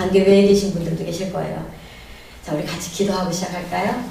관계 외에 계신 분들도 계실 거예요. 자, 우리 같이 기도하고 시작할까요?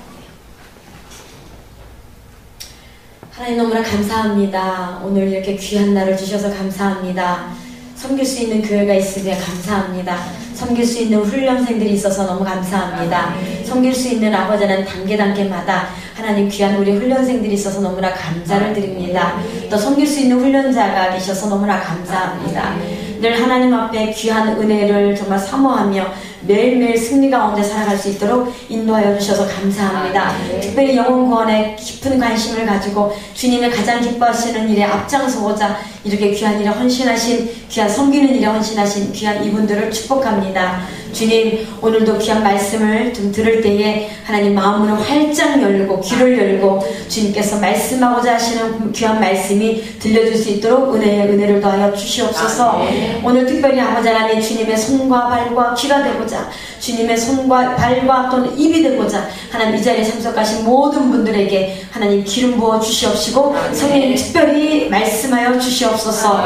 하나님 너무나 감사합니다. 오늘 이렇게 귀한 날을 주셔서 감사합니다. 섬길 수 있는 교회가 있으며 감사합니다. 섬길 수 있는 훈련생들이 있어서 너무 감사합니다. 섬길 수 있는 아버지는 단계마다 하나님 귀한 우리 훈련생들이 있어서 너무나 감사를 드립니다. 또 섬길 수 있는 훈련자가 계셔서 너무나 감사합니다. 늘 하나님 앞에 귀한 은혜를 정말 사모하며 매일매일 승리 가운데 살아갈 수 있도록 인도하여 주셔서 감사합니다. 특별히 영혼 구원에 깊은 관심을 가지고 주님의 가장 기뻐하시는 일에 앞장서고자 이렇게 귀한 일에 헌신하신, 귀한 섬기는 일에 헌신하신 귀한 이분들을 축복합니다. 주님, 오늘도 귀한 말씀을 좀 들을 때에 하나님 마음을 활짝 열고 귀를 열고 주님께서 말씀하고자 하시는 귀한 말씀이 들려줄 수 있도록 은혜를 더하여 주시옵소서. 오늘 특별히 아버지 하나님 주님의 손과 발과 귀가 되고자, 주님의 손과 발과 또는 입이 되고자 하나님 이 자리에 참석하신 모든 분들에게 하나님 기름 부어 주시옵시고 성령 특별히 말씀하여 주시옵소서.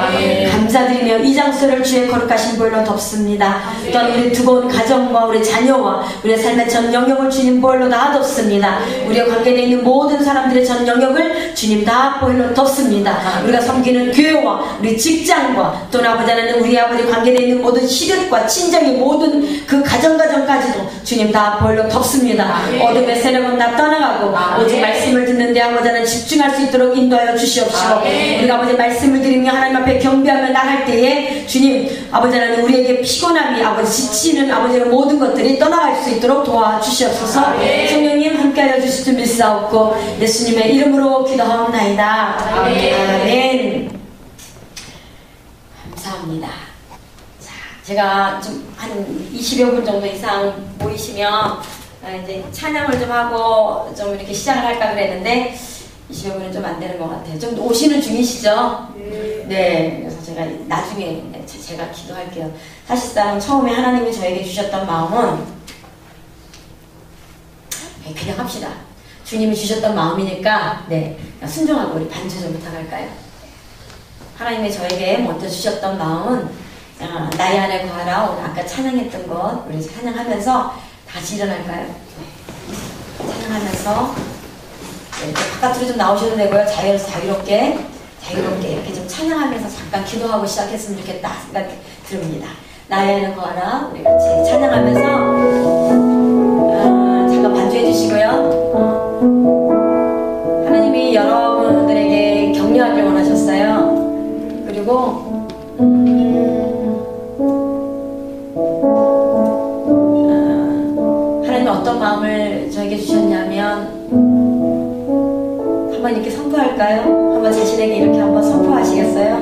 감사드리며 이 장소를 주의 거룩하신 보혈로 덮습니다. 또한 우리 두고 온 가정과 우리 자녀와 우리의 삶의 전 영역을 주님 보혈로 다 덮습니다. 우리와 관계되어 있는 모든 사람들의 전 영역을 주님 다 보혈로 덮습니다. 우리가 섬기는 교회와 우리 직장과 또는 아버지 하나님 우리 아버지 관계되어 있는 모든 시댁과 친정의 모든 그 가정까지도 주님 다 보혈로 덮습니다. 어둠의 세력은 다 떠나가고 오직 말씀을 듣는데 아버지 하나님 집중할 수 있도록 인도하여 주시옵시고 우리가 아버지 말씀을 드리며 하나님 앞에 경배하며 나갈 때에 주님 아버지 하나님 우리에게 피곤함이 아버지 지치는 아버지의 모든 것들이 떠나갈 수 있도록 도와주시옵소서. 성령님 함께하여 주실 줄 믿사옵고 예수님의 이름으로 기도하옵나이다. 아멘. 감사합니다. 자, 제가 좀 한 20여 분 정도 이상 모이시면 이제 찬양을 좀 하고 좀 이렇게 시작을 할까 그랬는데 20여 분은 좀 안 되는 것 같아요. 좀 오시는 중이시죠? 네. 그래서 제가 나중에 제가 기도할게요. 사실상 처음에 하나님이 저에게 주셨던 마음은 그냥 합시다. 주님이 주셨던 마음이니까 네, 순종하고 우리 반주 좀 부탁할까요? 하나님이 저에게 먼저 주셨던 마음은 나의 안에 거하라. 오늘 아까 찬양했던 것 우리 찬양하면서 다시 일어날까요? 네. 찬양하면서 네, 바깥으로 좀 나오셔도 되고요. 자유롭게 이렇게 좀 찬양하면서 잠깐 기도하고 시작했으면 좋겠다 생각이 듭니다. 나의 안에 거하라. 우리 같이 찬양하면서 잠깐 반주해 주시고요. 하나님이 여러분들에게 격려하길 원하셨어요. 그리고 하나님이 어떤 마음을 저에게 주셨냐면 한번 이렇게 선포할까요? 한번 자신에게 이렇게 한번 선포하시겠어요?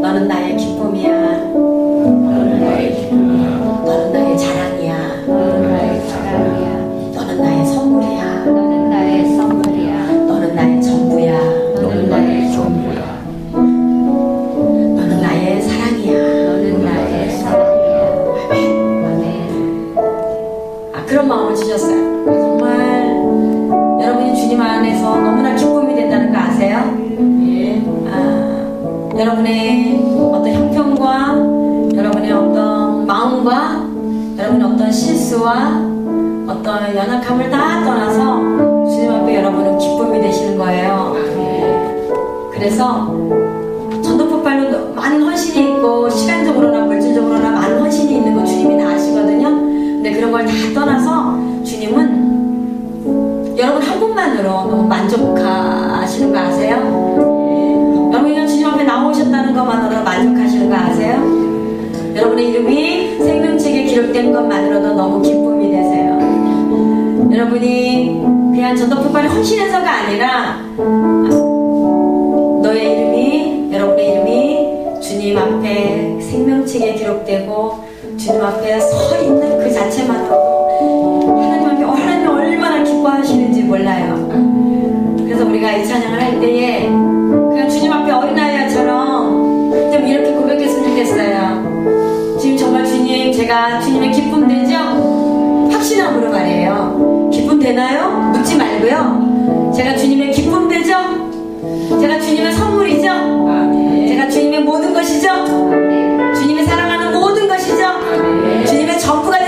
너는 나의 기쁨이야. 너는 나의 기쁨이야. 너는 나의 자랑이야. 너는 나의 자랑이야. 너는 나의 선물이야. 너는 나의 선물이야. 너는 나의 전부야. 너는 나의 전부야. 너는 나의 사랑이야. 너는 나의 사랑이야. 아멘. 그런 마음을 주셨어요. 정말 여러분이 주님 안에서 너무나 기쁨이 된다는 거 아세요? 예. 여러분의 어떤 형편과 여러분의 어떤 마음과 여러분의 어떤 실수와 어떤 연약함을 다 떠나서 주님 앞에 여러분은 기쁨이 되시는 거예요. 그래서 전도폭발로 많은 헌신이 있고 시간적으로나 물질적으로나 많은 헌신이 있는 거 주님이 다 아시거든요. 근데 그런 걸 다 떠나서 주님은 여러분 한 분만으로 너무 만족하시는 거 아세요? 여러분이 주님 앞에 나오셨다는 것만으로 만족하시는 거 아세요? 여러분의 이름이 생명책에 기록된 것만으로도 너무 기쁨이 되세요. 여러분이 그냥 전도폭발에 헌신해서가 아니라 여러분의 이름이 주님 앞에 생명책에 기록되고 주님 앞에 서 있는 그 자체만으로도 하나님이 얼마나 기뻐하시는지 몰라요. 그래서 우리가 이 찬양을 할 때에 그냥 주님 앞에 어린아이처럼 좀 이렇게 고백했으면 좋겠어요. 지금 정말 주님, 제가 주님의 기쁨 되죠? 확신함으로 말해요. 기쁨 되나요? 묻지 말고요. 제가 주님의 기쁨 되죠? 제가 주님의 선물이죠? 제가 주님의 모든 것이죠? 주님이 사랑하는 모든 것이죠? 주님의 전부가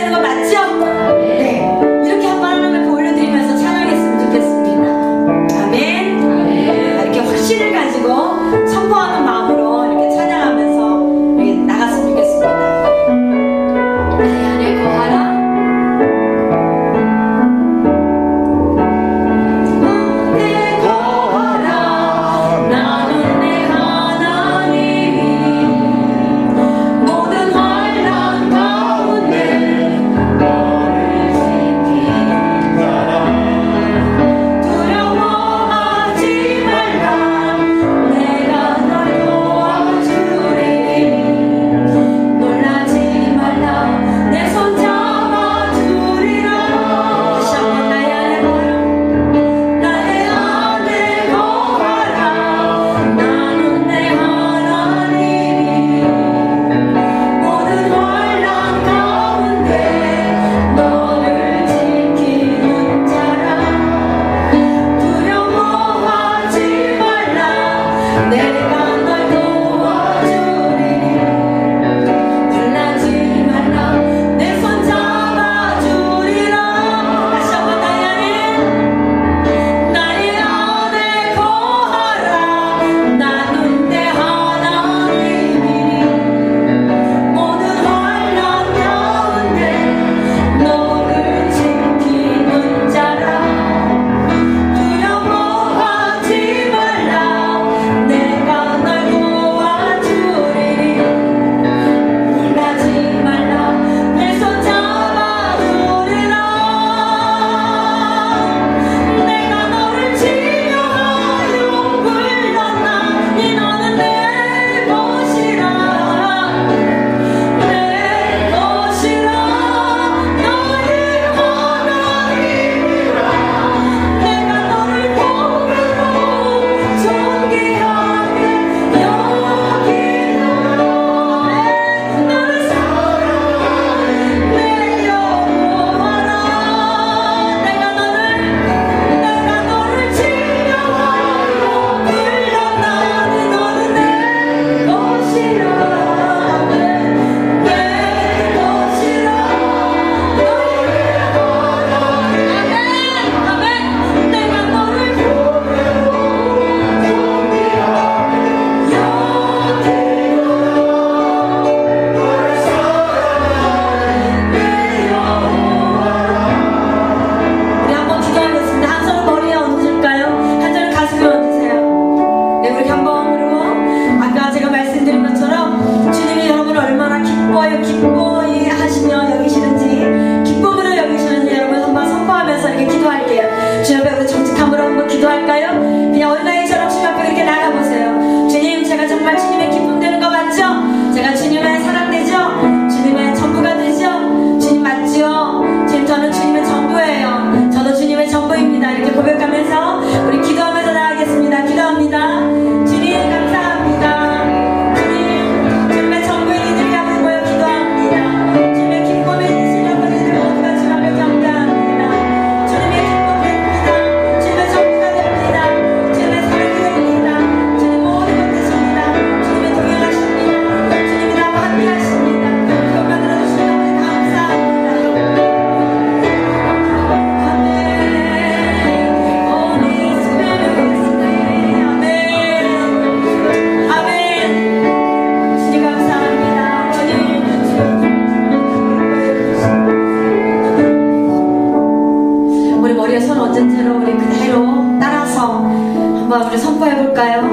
우리 선포해 볼까요?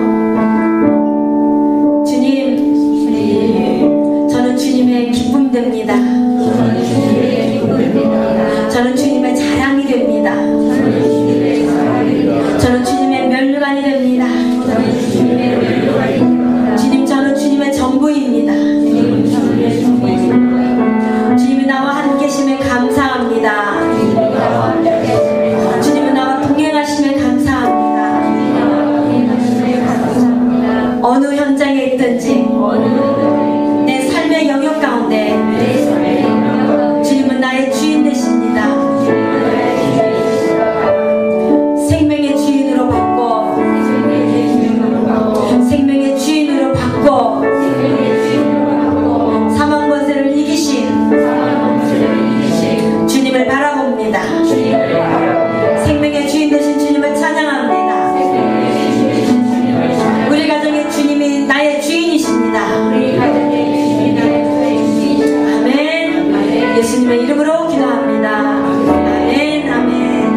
주님, 저는 주님의 기쁨 됩니다. 저는 주님의 자랑이 됩니다. 저는 주님의 면류관이 됩니다. 주님, 저는 주님의 전부입니다. 주님이 나와 함께 계심에 감사합니다. 주님은 나와 동행하심에 감사합니다. 어느 현장에 있든지 내 삶의 영역 가운데 주님은 나의 주인 되십니다. 생명의 주인으로 바꿔, 생명의 주인으로 바꿔, 사망 권세를 이기신 주님을 바라봅니다. 생명의 주인 되신 주님을 찬양합니다. 우리 가정의 주님이 나의 주인이십니다. 아멘. 예수님의 이름으로 기도합니다. 아멘. 아멘.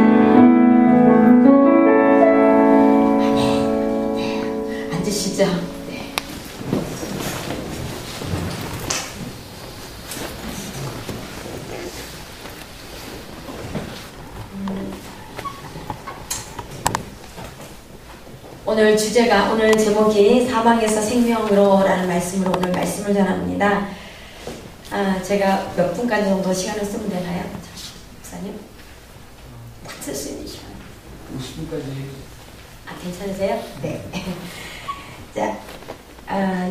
앉으시죠. 네. 오늘 주제가, 오늘 제목이 사망에서 생명으로 라는 말씀으로 오늘 말씀을 전합니다. 제가 몇 분까지 정도 시간을 쓰면 되나요? 목사님? 딱 쓸 수 있는 시간. 50분까지. 괜찮으세요? 네. 자,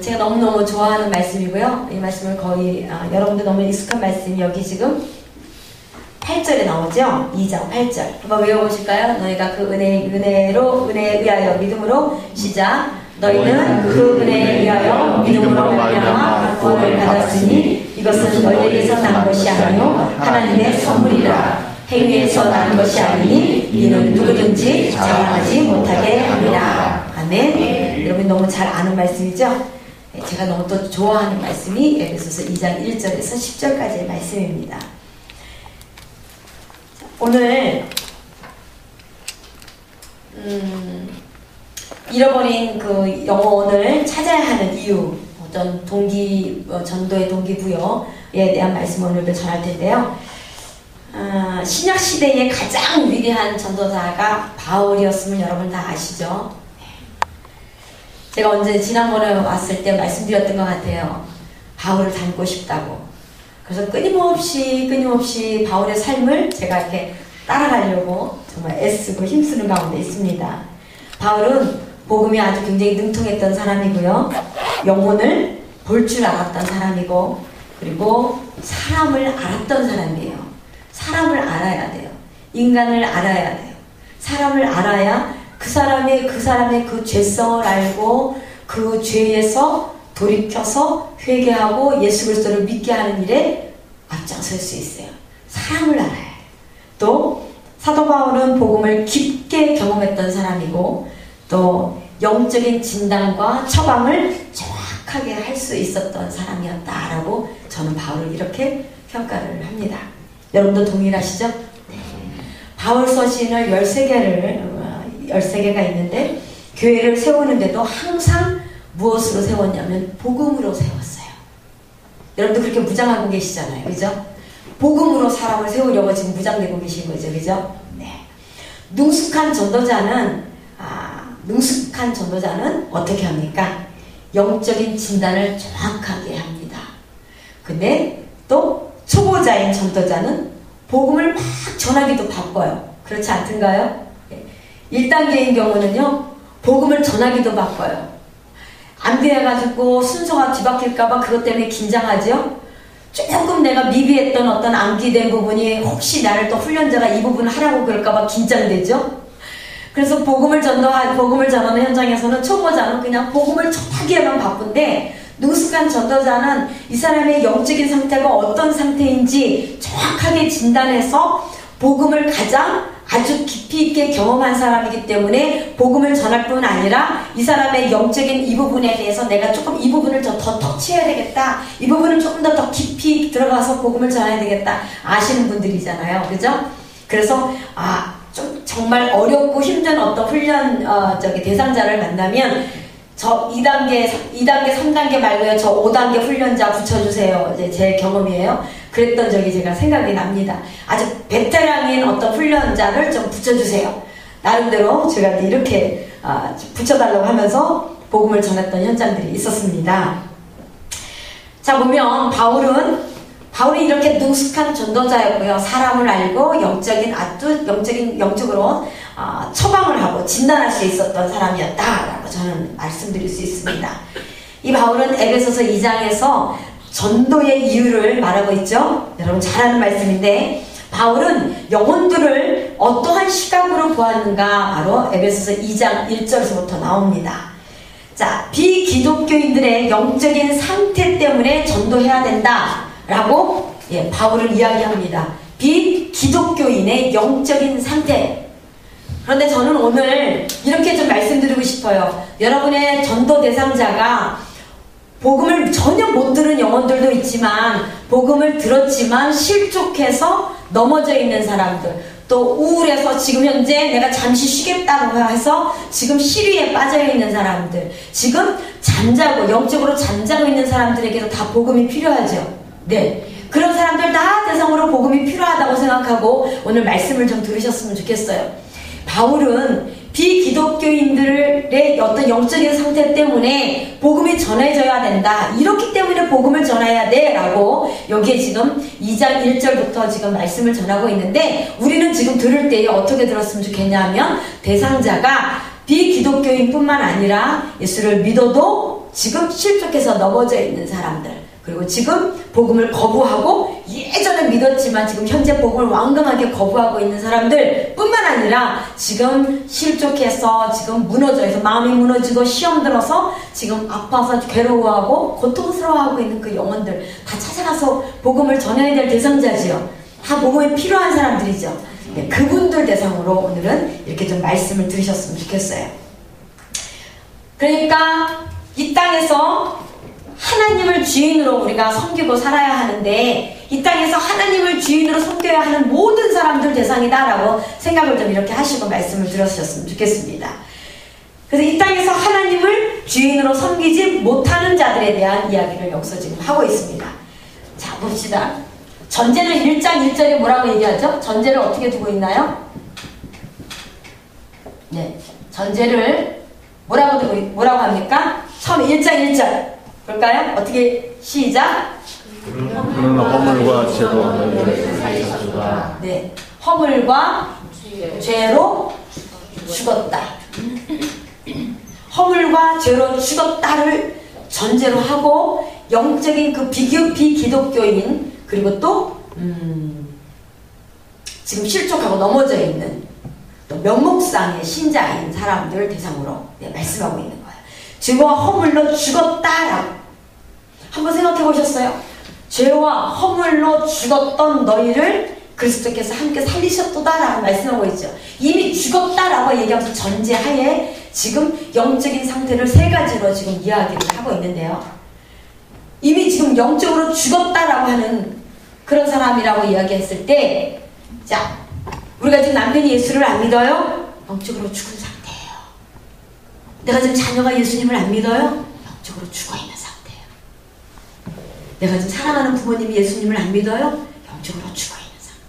제가 너무너무 좋아하는 말씀이고요. 이 말씀을 거의, 여러분들 너무 익숙한 말씀이 여기 지금 8절에 나오죠? 2장 8절. 한번 외워보실까요? 너희가 그 은혜에 의하여 믿음으로 시작. 너희는 그 은혜에 의하여 믿음으로 말미암아 구원을 받았으니 이것은 너희에게서 난 것이 아니요 하나님의 선물이라. 행위에서 난 것이 아니니 이는 누구든지 자랑하지 못하게 합니다. 아멘. 여러분 너무 잘 아는 말씀이죠? 제가 너무 또 좋아하는 말씀이 에베소서 2장 1절에서 10절까지의 말씀입니다. 오늘 잃어버린 그 영혼을 찾아야 하는 이유, 어떤 전도의 동기부여에 대한 말씀을 오늘 전할 텐데요. 신약 시대의 가장 위대한 전도자가 바울이었음을 여러분 다 아시죠? 제가 지난번에 왔을 때 말씀드렸던 것 같아요. 바울을 닮고 싶다고. 그래서 끊임없이 바울의 삶을 제가 이렇게 따라가려고 정말 애쓰고 힘쓰는 가운데 있습니다. 바울은 복음이 아주 굉장히 능통했던 사람이고요. 영혼을 볼 줄 알았던 사람이고, 그리고 사람을 알았던 사람이에요. 사람을 알아야 돼요. 인간을 알아야 돼요. 사람을 알아야 그 사람의 그 죄성을 알고 그 죄에서 돌이켜서 회개하고 예수 그리스도를 믿게 하는 일에 앞장설 수 있어요. 사람을 알아야 해요. 또 사도 바울은 복음을 깊게 경험했던 사람이고, 또 영적인 진단과 처방을 정확하게 할 수 있었던 사람이었다라고 저는 바울을 이렇게 평가를 합니다. 여러분도 동일하시죠? 네. 바울 서신을 13개가 있는데 교회를 세우는데도 항상 무엇으로 세웠냐면 복음으로 세웠어요. 여러분도 그렇게 무장하고 계시잖아요. 그죠? 복음으로 사람을 세우려고 지금 무장되고 계신 거죠. 그죠? 네. 능숙한 전도자는 어떻게 합니까? 영적인 진단을 정확하게 합니다. 근데 또 초보자인 전도자는 복음을 막 전하기도 바빠요. 그렇지 않던가요? 1단계인 경우는요, 복음을 전하기도 바빠요. 안 돼가지고 순서가 뒤바뀔까봐 그것 때문에 긴장하죠? 조금 내가 미비했던 어떤 암기된 부분이 혹시 나를 또 훈련자가 이 부분을 하라고 그럴까봐 긴장되죠? 그래서 복음을 전하는 현장에서는 초보자는 그냥 복음을 전하기에만 바쁜데, 능숙한 전도자는 이 사람의 영적인 상태가 어떤 상태인지 정확하게 진단해서 복음을 가장 아주 깊이 있게 경험한 사람이기 때문에 복음을 전할 뿐 아니라 이 사람의 영적인 이 부분에 대해서 내가 조금 이 부분을 더 터치해야 되겠다, 이 부분을 조금 더 깊이 들어가서 복음을 전해야 되겠다 아시는 분들이잖아요. 그죠? 그래서 좀 정말 어렵고 힘든 어떤 훈련 대상자를 만나면 저 2단계, 3단계 말고요. 저 5단계 훈련자 붙여주세요. 이제 제 경험이에요. 그랬던 적이 제가 생각이 납니다. 아주 베테랑인 어떤 훈련자를 좀 붙여주세요. 나름대로 제가 이렇게 붙여달라고 하면서 복음을 전했던 현장들이 있었습니다. 자, 보면 바울은 이렇게 능숙한 전도자였고요. 사람을 알고 영적으로 처방을 하고 진단할 수 있었던 사람이었다라고 저는 말씀드릴 수 있습니다. 이 바울은 에베소서 2장에서 전도의 이유를 말하고 있죠. 여러분 잘 아는 말씀인데 바울은 영혼들을 어떠한 시각으로 보았는가 바로 에베소서 2장 1절에서부터 나옵니다. 자, 비기독교인들의 영적인 상태 때문에 전도해야 된다 라고 바울은 이야기합니다. 비기독교인의 영적인 상태. 그런데 저는 오늘 이렇게 좀 말씀드리고 싶어요. 여러분의 전도 대상자가 복음을 전혀 못 들은 영혼들도 있지만 복음을 들었지만 실족해서 넘어져 있는 사람들, 또 우울해서 지금 현재 내가 잠시 쉬겠다고 해서 지금 시리에 빠져 있는 사람들, 지금 잠자고 영적으로 잠자고 있는 사람들에게도 다 복음이 필요하죠. 네, 그런 사람들 다 대상으로 복음이 필요하다고 생각하고 오늘 말씀을 좀 들으셨으면 좋겠어요. 바울은 비기독교인들의 어떤 영적인 상태 때문에 복음이 전해져야 된다. 이렇기 때문에 복음을 전해야 돼 라고 여기에 지금 2장 1절부터 지금 말씀을 전하고 있는데 우리는 지금 들을 때에 어떻게 들었으면 좋겠냐면 대상자가 비기독교인 뿐만 아니라 예수를 믿어도 지금 실족해서 넘어져 있는 사람들, 그리고 지금 복음을 거부하고 예전에 믿었지만 지금 현재 복음을 완강하게 거부하고 있는 사람들 뿐만 아니라 지금 실족해서 지금 무너져서 마음이 무너지고 시험 들어서 지금 아파서 괴로워하고 고통스러워하고 있는 그 영혼들 다 찾아가서 복음을 전해야 될 대상자지요. 다 복음이 필요한 사람들이죠. 네, 그분들 대상으로 오늘은 이렇게 좀 말씀을 들으셨으면 좋겠어요. 그러니까 이 땅에서 하나님을 주인으로 우리가 섬기고 살아야 하는데 이 땅에서 하나님을 주인으로 섬겨야 하는 모든 사람들 대상이다라고 생각을 좀 이렇게 하시고 말씀을 들으셨으면 좋겠습니다. 그래서 이 땅에서 하나님을 주인으로 섬기지 못하는 자들에 대한 이야기를 여기서 지금 하고 있습니다. 자, 봅시다. 전제를 1장 1절에 뭐라고 얘기하죠? 전제를 어떻게 두고 있나요? 네, 전제를 뭐라고 합니까? 처음에 1장 1절 볼까요? 어떻게 시작? 그러나 허물과 죄로 너희를 살리시라. 네, 허물과 죄로 죽었다. 허물과 죄로 죽었다를 전제로 하고 영적인 그 비기독교인 그리고 또 지금 실족하고 넘어져 있는 또 면목상의 신자인 사람들 대상으로 말씀하고 있는 거예요. 죄와 허물로 죽었다라고. 한번 생각해 보셨어요? 죄와 허물로 죽었던 너희를 그리스도께서 함께 살리셨도다라고 말씀하고 있죠. 이미 죽었다라고 얘기하면서 전제하에 지금 영적인 상태를 세 가지로 지금 이야기를 하고 있는데요. 이미 지금 영적으로 죽었다라고 하는 그런 사람이라고 이야기했을 때, 자, 우리가 지금 남편이 예수를 안 믿어요? 영적으로 죽은 상태예요. 내가 지금 자녀가 예수님을 안 믿어요? 영적으로 죽어있는 상태예요. 내가 지금 사랑하는 부모님이 예수님을 안 믿어요? 영적으로 죽어있는 상태.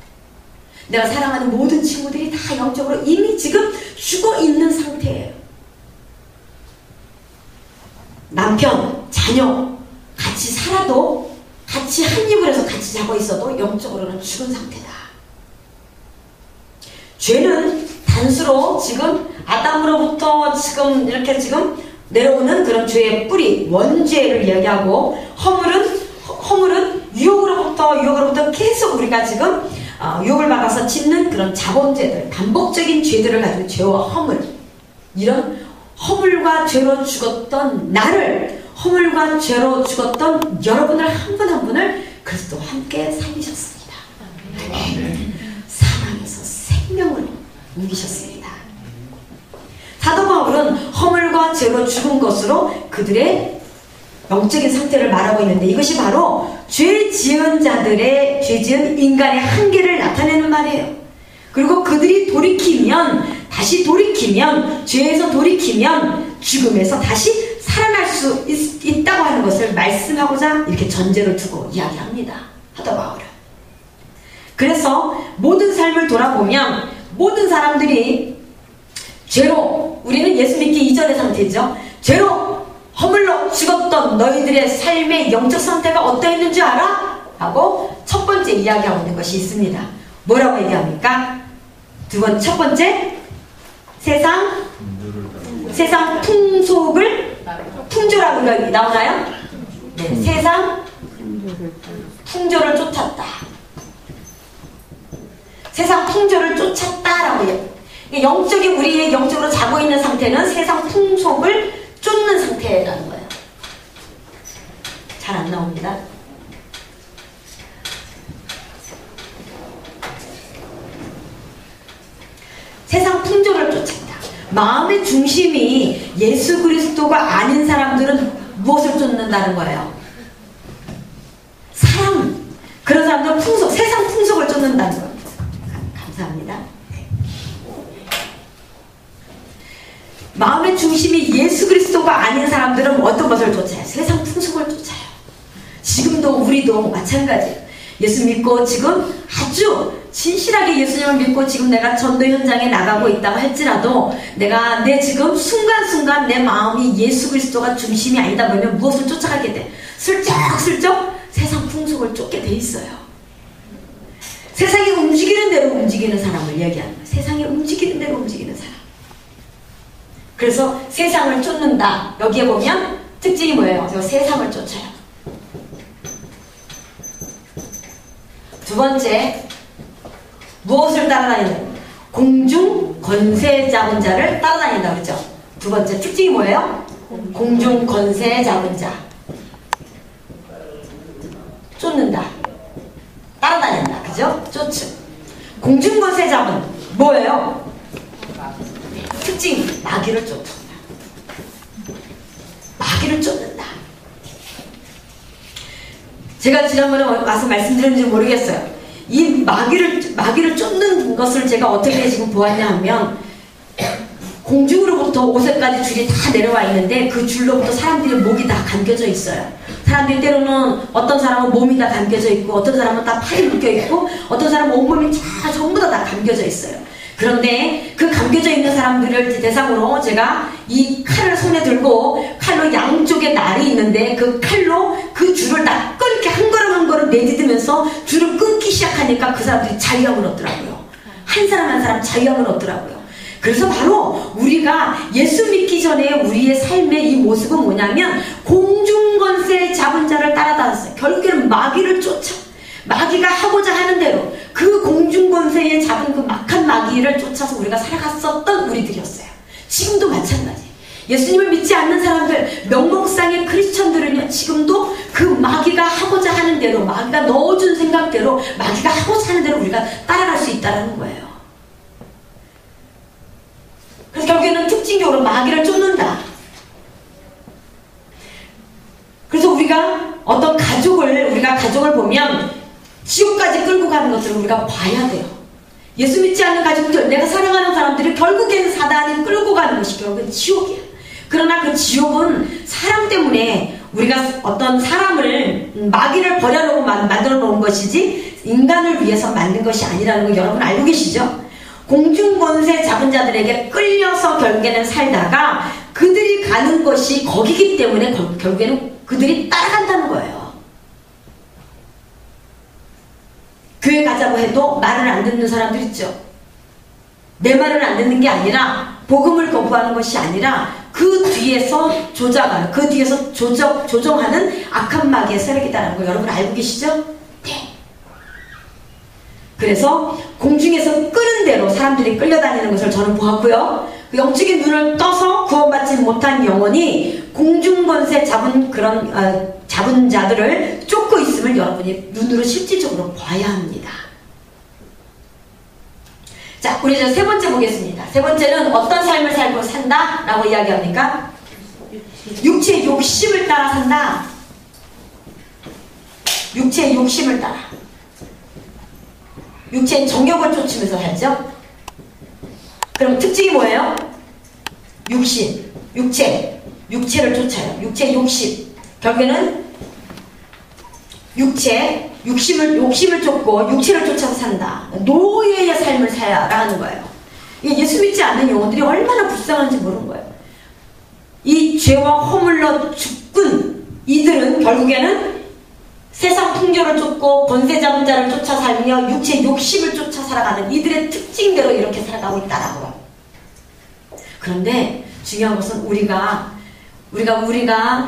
내가 사랑하는 모든 친구들이 다 영적으로 이미 지금 죽어있는 상태예요. 남편, 자녀 같이 살아도 같이 한 입을 해서 같이 자고 있어도 영적으로는 죽은 상태다. 죄는 단수로 지금 아담으로부터 지금 이렇게 지금 내려오는 그런 죄의 뿌리, 원죄를 이야기하고 허물은 유혹으로부터 계속 우리가 지금 유혹을 받아서 짓는 그런 자범죄들, 반복적인 죄들을 가지고 죄와 허물, 이런 허물과 죄로 죽었던 나를, 허물과 죄로 죽었던 여러분을 한 분 한 분을 그리스도와 함께 살리셨습니다. 사망에서 생명으로 옮기셨습니다. 사도 바울은 허물과 죄로 죽은 것으로 그들의 영적인 상태를 말하고 있는데 이것이 바로 죄 지은 인간의 한계를 나타내는 말이에요. 그리고 그들이 다시 돌이키면 죄에서 돌이키면 죽음에서 다시 살아날 수 있다고 하는 것을 말씀하고자 이렇게 전제를 두고 이야기합니다. 사도 바울은. 그래서 모든 삶을 돌아보면 모든 사람들이 죄로, 우리는 예수 믿기 이전의 상태죠. 죄로 허물러 죽었던 너희들의 삶의 영적 상태가 어떠했는 줄 알아? 하고 첫 번째 이야기하고 있는 것이 있습니다. 뭐라고 얘기합니까? 첫 번째, 세상 풍조라고 나오나요? 네, 세상 풍조를 쫓았다. 세상 풍조를 쫓았다라고 해요. 영적인, 우리의 영적으로 자고 있는 상태는 세상 풍속을 쫓는 상태라는 거예요. 잘 안 나옵니다. 세상 풍조를 쫓았다. 마음의 중심이 예수 그리스도가 아닌 사람들은 무엇을 쫓는다는 거예요? 사랑. 그런 사람들은 세상 풍속을 쫓는다는 겁니다. 감사합니다. 마음의 중심이 예수 그리스도가 아닌 사람들은 어떤 것을 쫓아요? 세상 풍속을 쫓아요. 지금도 우리도 마찬가지예요. 예수 믿고 지금 아주 진실하게 예수님을 믿고 지금 내가 전도 현장에 나가고 있다고 할지라도 내가 지금 순간순간 내 마음이 예수 그리스도가 중심이 아니다 보면 무엇을 쫓아가게 돼? 슬쩍슬쩍 세상 풍속을 쫓게 돼 있어요. 세상이 움직이는 대로 움직이는 사람을 얘기하는 거예요. 세상이 움직이는 대로 움직이는 사람. 그래서 세상을 쫓는다. 여기에 보면 특징이 뭐예요? 세상을 쫓아요. 두 번째, 무엇을 따라다니는? 공중 권세 잡은 자를 따라다닌다 그러죠. 두 번째 특징이 뭐예요? 공중 권세 잡은 자. 쫓는다. 따라다닌다. 그죠? 쫓음. 공중 권세 잡은 뭐예요? 특징, 마귀를 쫓는다. 마귀를 쫓는다. 제가 지난번에 와서 말씀드렸는지 모르겠어요. 이 마귀를 쫓는 것을 제가 어떻게 지금 보았냐 하면, 공중으로부터 옷에까지 줄이 다 내려와 있는데 그 줄로부터 사람들의 목이 다 감겨져 있어요. 사람들이 때로는 어떤 사람은 몸이 다 감겨져 있고, 어떤 사람은 다 팔이 묶여 있고, 어떤 사람은 온몸이 전부 다 감겨져 있어요. 그런데 그 감겨져 있는 사람들을 대상으로 제가 이 칼을 손에 들고 칼로 양쪽에 날이 있는데 그 칼로 그 줄을 다 끊게 한 걸음 한 걸음 내딛으면서 줄을 끊기 시작하니까 그 사람들이 자유함을 얻더라고요. 한 사람 자유함을 얻더라고요. 그래서 바로 우리가 예수 믿기 전에 우리의 삶의 이 모습은 뭐냐면 공중권세 잡은 자를 따라다녔어요. 결국에는 마귀를 쫓아. 마귀가 하고자 하는 대로 그 공중권세에 잡은 그 막한 마귀를 쫓아서 우리가 살아갔었던 우리들이었어요. 지금도 마찬가지. 예수님을 믿지 않는 사람들, 명목상의 크리스천들은요, 지금도 그 마귀가 하고자 하는 대로, 마귀가 넣어준 생각대로, 마귀가 하고자 하는 대로 우리가 따라갈 수 있다는 거예요. 그래서 결국에는 특징적으로 마귀를 쫓는다. 그래서 우리가 어떤 가족을 보면 지옥까지 끌고 가는 것들을 우리가 봐야 돼요. 예수 믿지 않는 가족들, 내가 사랑하는 사람들이 결국에는 사단이 끌고 가는 것이 결국엔 지옥이야. 그러나 그 지옥은 사람 때문에 우리가 어떤 사람을 마귀를 버려놓고 만들어 놓은 것이지 인간을 위해서 만든 것이 아니라는 거 여러분 알고 계시죠? 공중권세 잡은 자들에게 끌려서 결국에는 살다가 그들이 가는 것이 거기기 때문에 결국에는 그들이 따라간다는 거예요. 교회 가자고 해도 말을 안 듣는 사람들 있죠. 내 말을 안 듣는 게 아니라 복음을 거부하는 것이 아니라 그 뒤에서 조작하는, 그 뒤에서 조정하는 악한 마귀의 세력이다라는 거 여러분 알고 계시죠? 네. 그래서 공중에서 끄는 대로 사람들이 끌려다니는 것을 저는 보았고요. 그 영적인 눈을 떠서 구원받지 못한 영혼이 공중권세 잡은 자들을 쫓고 있음을 여러분이 눈으로 실질적으로 봐야 합니다. 자, 우리 이제 세 번째 보겠습니다. 세 번째는 어떤 삶을 살고 산다? 라고 이야기합니까? 육체의 욕심을 따라 산다. 육체의 욕심을 따라. 육체는 정욕을 쫓으면서 살죠. 그럼 특징이 뭐예요? 육체를 쫓아요. 육체 욕심. 결국에는 욕심을 쫓고 육체를 쫓아서 산다. 노예의 삶을 살아가는 거예요. 이게 예수 믿지 않는 영혼들이 얼마나 불쌍한지 모르는 거예요. 이 죄와 허물러 죽은 이들은 결국에는 세상 풍조를 쫓고 권세 잡은 자를 쫓아 살며 육체 욕심을 쫓아 살아가는 이들의 특징대로 이렇게 살아가고 있다라고요. 그런데 중요한 것은 우리가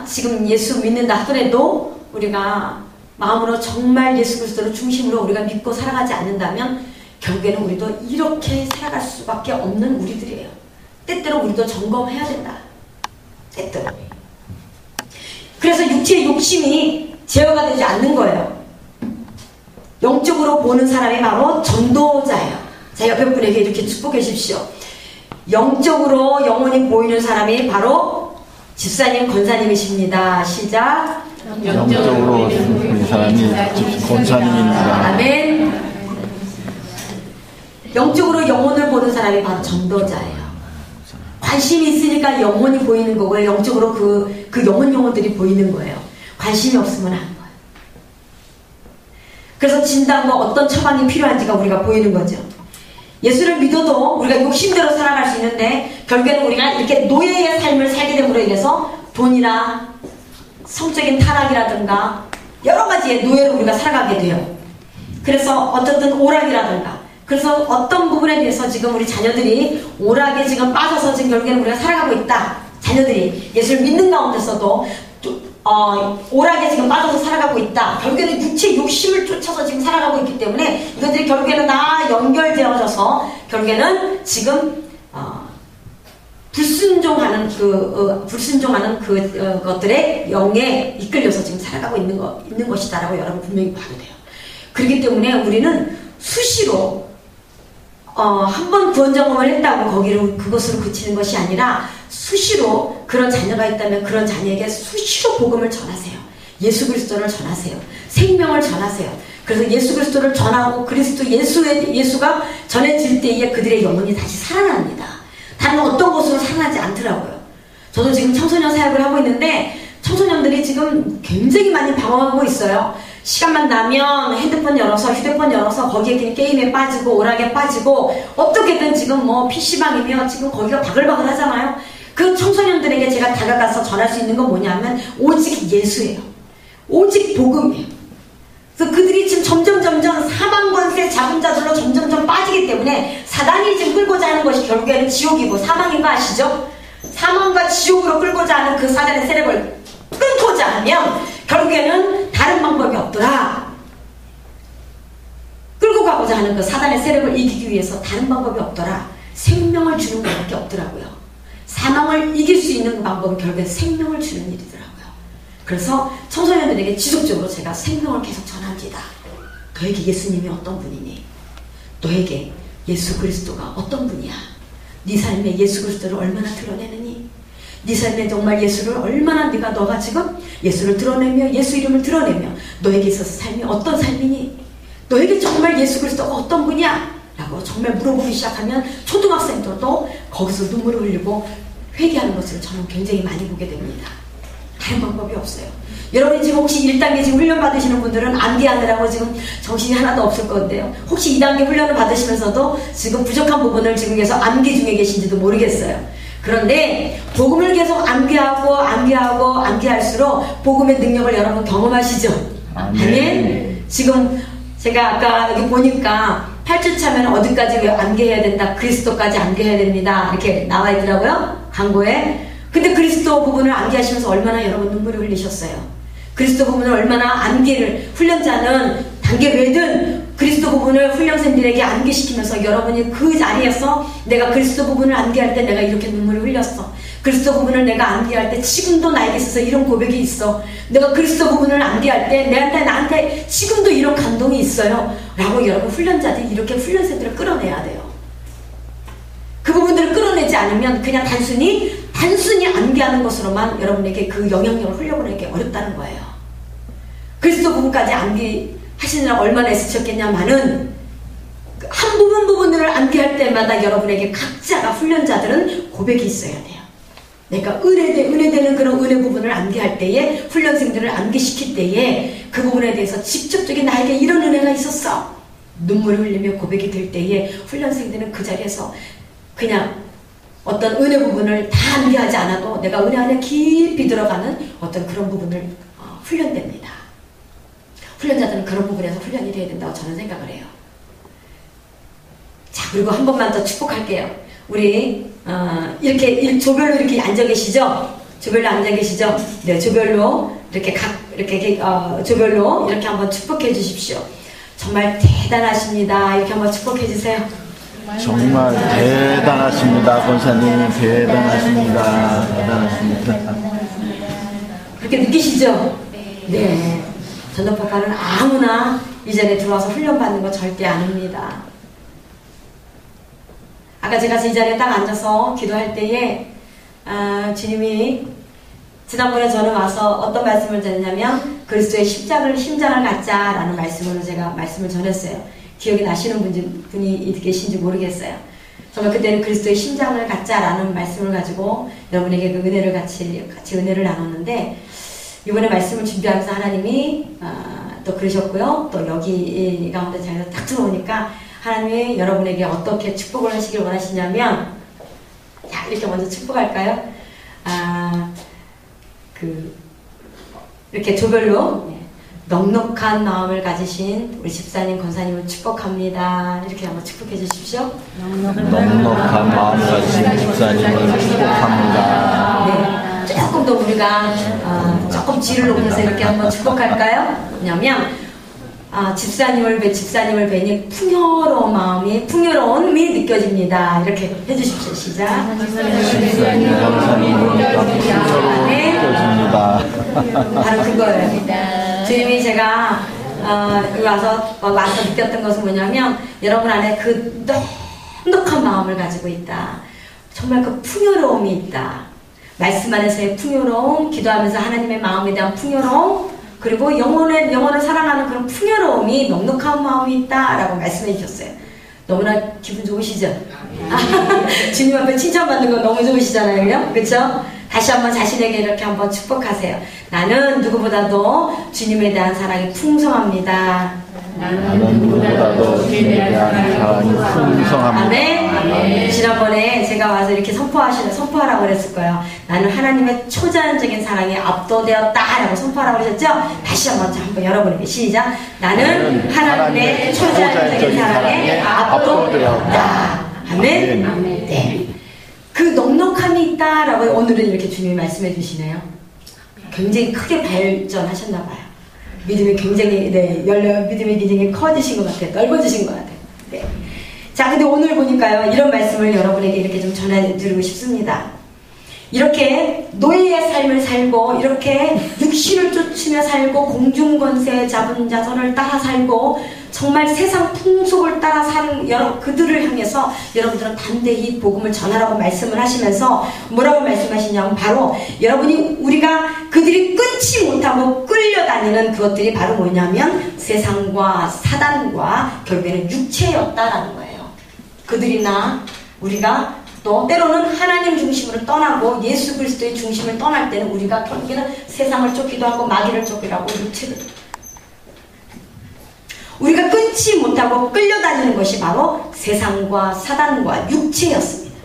지금 예수 믿는다 하더라도 우리가 마음으로 정말 예수 그리스도를 중심으로 우리가 믿고 살아가지 않는다면 결국에는 우리도 이렇게 살아갈 수밖에 없는 우리들이에요. 때때로 우리도 점검해야 된다. 때때로. 그래서 육체의 욕심이 제어가 되지 않는 거예요. 영적으로 보는 사람이 바로 전도자예요. 자, 옆에 분에게 이렇게 축복해 주십시오. 영적으로 영혼이 보이는 사람이 바로 집사님, 권사님이십니다. 시작. 영적으로 보이는 사람이 권사님입니다. 아멘. 영적으로 영혼을 보는 사람이 바로 전도자예요. 관심이 있으니까 영혼이 보이는 거고요. 영적으로 그 영혼들이 보이는 거예요. 관심이 없으면 안 거예요. 그래서 진단과 어떤 처방이 필요한지가 우리가 보이는 거죠. 예수를 믿어도 우리가 욕심대로 살아갈 수 있는데 결국에는 우리가 이렇게 노예의 삶을 살게 됨으로 인해서 돈이나 성적인 타락이라든가 여러 가지의 노예로 우리가 살아가게 돼요. 그래서 어쨌든 오락이라든가 그래서 어떤 부분에 대해서 지금 우리 자녀들이 오락에 지금 빠져서 지금 결국에는 우리가 살아가고 있다. 자녀들이 예수를 믿는 가운데서도 오락에 지금 빠져서 살아가고 있다. 결국에는 육체 욕심을 쫓아서 지금 살아가고 있기 때문에 이것들이 결국에는 다 연결되어져서 결국에는 지금 불순종하는 것들의 영에 이끌려서 지금 살아가고 있는 것이다라고 여러분 분명히 봐도 돼요. 그렇기 때문에 우리는 수시로 한 번 구원 점검을 했다고 그것으로 그치는 것이 아니라 수시로 그런 자녀가 있다면 그런 자녀에게 수시로 복음을 전하세요. 예수 그리스도를 전하세요. 생명을 전하세요. 그래서 예수 그리스도를 전하고 예수가 전해질 때에 그들의 영혼이 다시 살아납니다. 다른 어떤 곳으로 살아나지 않더라고요. 저도 지금 청소년 사역을 하고 있는데 청소년들이 지금 굉장히 많이 방황하고 있어요. 시간만 나면 휴대폰 열어서 거기에 그냥 게임에 빠지고 오락에 빠지고 어떻게든 지금 PC방이면 지금 거기가 바글바글 하잖아요. 그 청소년들에게 제가 다가가서 전할 수 있는 건 뭐냐면 오직 예수예요. 오직 복음이에요. 그래서 그들이 지금 점점 사망 권세 잡은 자들로 점점 빠지기 때문에 사단이 지금 끌고자 하는 것이 결국에는 지옥이고 사망인 거 아시죠? 사망과 지옥으로 끌고자 하는 그 사단의 세력을 끊고자 하면 결국에는 다른 방법이 없더라. 끌고 가고자 하는 그 사단의 세력을 이기기 위해서 다른 방법이 없더라. 생명을 주는 것밖에 없더라고요. 사망을 이길 수 있는 방법은 결국엔 생명을 주는 일이더라고요. 그래서 청소년들에게 지속적으로 제가 생명을 계속 전합니다. 너에게 예수님이 어떤 분이니? 너에게 예수 그리스도가 어떤 분이야? 네 삶에 예수 그리스도를 얼마나 드러내느니? 네 삶에 정말 예수를 얼마나 너가 지금 예수를 드러내며 예수 이름을 드러내며 너에게 있어서 삶이 어떤 삶이니? 너에게 정말 예수 그리스도가 어떤 분이야? 라고 정말 물어보기 시작하면 초등학생들도 거기서 눈물을 흘리고 회개하는 것을 저는 굉장히 많이 보게 됩니다. 다른 방법이 없어요. 여러분이 지금 혹시 1단계 지금 훈련 받으시는 분들은 암기하느라고 지금 정신이 하나도 없을 건데요. 혹시 2단계 훈련을 받으시면서도 지금 부족한 부분을 지금 계속 암기 중에 계신지도 모르겠어요. 그런데 복음을 계속 암기할수록 복음의 능력을 여러분 경험하시죠? 아멘. 지금 제가 아까 여기 보니까 8주 차면 어디까지 암기해야 된다. 그리스도까지 암기해야 됩니다. 이렇게 나와 있더라고요. 광고에. 근데 그리스도 부분을 암기하시면서 얼마나 여러분 눈물을 흘리셨어요. 그리스도 부분을 얼마나 암기를 훈련자는 단계외든 그리스도 부분을 훈련생들에게 암기시키면서 여러분이 그 자리에서 내가 그리스도 부분을 암기할 때 내가 이렇게 눈물을 흘렸어. 그리스도 부분을 내가 암기할 때 지금도 나에게 있어서 이런 고백이 있어. 내가 그리스도 부분을 암기할 때 나한테 지금도 이런 감동이 있어요. 라고 여러분 훈련자들이 이렇게 훈련생들을 끌어내야 돼요. 그 부분들을 끌어내지 않으면 그냥 단순히 암기하는 것으로만 여러분에게 그 영향력을 흘려보내기 어렵다는 거예요. 그리스도 부분까지 암기하시느라 얼마나 애쓰셨겠냐마는 암기할 때마다 여러분에게 각자가 훈련자들은 고백이 있어야 돼요. 내가 은혜되는 그런 은혜 부분을 암기할 때에, 훈련생들을 암기시킬 때에 그 부분에 대해서 직접적인 나에게 이런 은혜가 있었어, 눈물을 흘리며 고백이 될 때에 훈련생들은 그 자리에서 그냥 어떤 은혜 부분을 다 암기하지 않아도 내가 은혜 안에 깊이 들어가는 어떤 그런 부분을 훈련됩니다. 훈련자들은 그런 부분에서 훈련이 돼야 된다고 저는 생각을 해요. 자, 그리고 한 번만 더 축복할게요. 우리 이렇게 조별로 이렇게 앉아 계시죠? 조별로 앉아 계시죠? 네, 조별로 이렇게 조별로 이렇게 한번 축복해 주십시오. 정말 대단하십니다. 이렇게 한번 축복해 주세요. 정말 대단하십니다. 권사님 대단하십니다. 대단하십니다. 그렇게 느끼시죠? 네. 전도법과는 아무나 이전에 들어와서 훈련받는 거 절대 아닙니다. 아까 제가 이 자리에 딱 앉아서 기도할 때에 주님이 지난번에 저는 와서 어떤 말씀을 드렸냐면 그리스도의 심장을 갖자라는 말씀으로 제가 말씀을 전했어요. 기억이 나시는 분이 계신지 모르겠어요. 정말 그때는 그리스도의 심장을 갖자라는 말씀을 가지고 여러분에게 그 은혜를 같이 은혜를 나눴는데, 이번에 말씀을 준비하면서 하나님이 또 그러셨고요. 또 여기 가운데 자리에서 딱 들어오니까 하나님이 여러분에게 어떻게 축복을 하시길 원하시냐면, 자, 이렇게 먼저 축복할까요? 이렇게 조별로 넉넉한 마음을 가지신 우리 집사님, 권사님을 축복합니다. 이렇게 한번 축복해 주십시오. 넉넉한 마음을 가지신 집사님을 축복합니다. 네, 조금 더 우리가 조금 지를 높여서 이렇게 한번 축복할까요? 왜냐면 집사님을 뵈니 풍요로움이 느껴집니다. 이렇게 해주십시오. 시작. 집사님, 권사님을 풍요로움이 느껴집니다. 바로 그거예요. 주님이 제가 와서 느꼈던 것은 뭐냐면, 여러분 안에 그 넉넉한 마음을 가지고 있다. 정말 그 풍요로움이 있다. 말씀 안에서의 풍요로움, 기도하면서 하나님의 마음에 대한 풍요로움, 그리고 영혼을 사랑하는 그런 풍요로움이, 넉넉한 마음이 있다라고 말씀해 주셨어요. 너무나 기분 좋으시죠? 주님 앞에 칭찬받는 거 너무 좋으시잖아요. 그렇죠? 다시 한번 자신에게 이렇게 한번 축복하세요. 나는 누구보다도 주님에 대한 사랑이 풍성합니다. 나는 누구보다도 주님에 대한 사랑이 풍성합니다. 아멘. 지난번에 제가 와서 이렇게 선포하라고 그랬을 거예요. 나는 하나님의 초자연적인 사랑에 압도되었다라고 선포하라고 그러셨죠? 다시 한번 여러분에게 시작. 나는 하나님의 초자연적인 사랑에 압도되었다. 아멘. 네. 그 넉넉함이 있다라고 오늘은 이렇게 주님이 말씀해 주시네요. 굉장히 크게 발전하셨나 봐요. 믿음이 굉장히 믿음이 굉장히 커지신 것 같아요. 넓어지신 것 같아요. 네. 자, 근데 오늘 보니까요, 이런 말씀을 여러분에게 이렇게 좀 전해드리고 싶습니다. 이렇게 노예의 삶을 살고, 이렇게 육신을 쫓으며 살고, 공중권세 잡은 자손을 따라 살고, 정말 세상 풍속을 따라 사는 그들을 향해서 여러분들은 담대히 복음을 전하라고 말씀을 하시면서 뭐라고 말씀하시냐면, 바로 우리가 그들이 끊지 못하고 끌려다니는 그것들이 바로 뭐냐면 세상과 사단과 결국에는 육체였다라는 거예요. 그들이나 우리가 또 때로는 하나님 중심으로 떠나고 예수 그리스도의 중심을 떠날 때는 우리가 결국에는 세상을 쫓기도 하고 마귀를 쫓기도 하고 육체를, 우리가 끊지 못하고 끌려다니는 것이 바로 세상과 사단과 육체였습니다.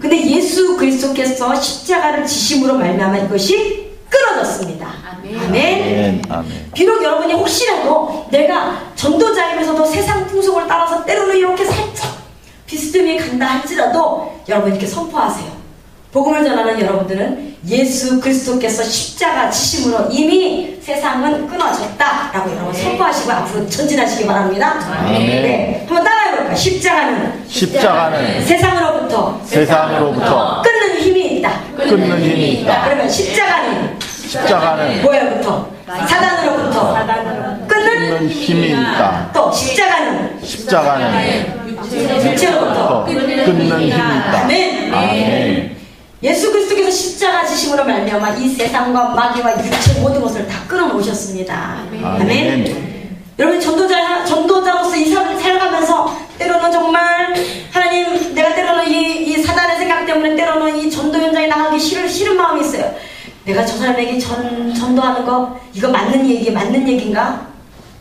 근데 예수 그리스도께서 십자가를 지심으로 말미암아 이것이 끊어졌습니다. 아멘. 비록 여러분이 혹시라도 내가 전도자이면서도 세상 풍속을 따라서 때로는 이렇게 살짝 비스듬히 간다 할지라도 여러분 이렇게 선포하세요. 복음을 전하는 여러분들은 예수 그리스도께서 십자가 지심으로 이미 세상은 끊어졌다라고 여러분 선포하시고 앞으로 전진하시기 바랍니다. 네, 한번 따라해볼까요? 십자가는 세상으로부터 끊는 힘이 있다. 그러면 십자가는 뭐로부터? 사단으로부터 끊는 힘이 있다. 또 십자가는 육체로부터 끊는 힘이 있다. 아멘. 예수 그리스도께서 십자가 지심으로 말미암아 이 세상과 마귀와 육체 모든 것을 다 끊어놓으셨습니다. 아멘. 여러분 전도자로서 이 삶을 살아가면서 때로는 정말 하나님 내가 저 사람에게 전도하는 거 이거 맞는 얘기인가?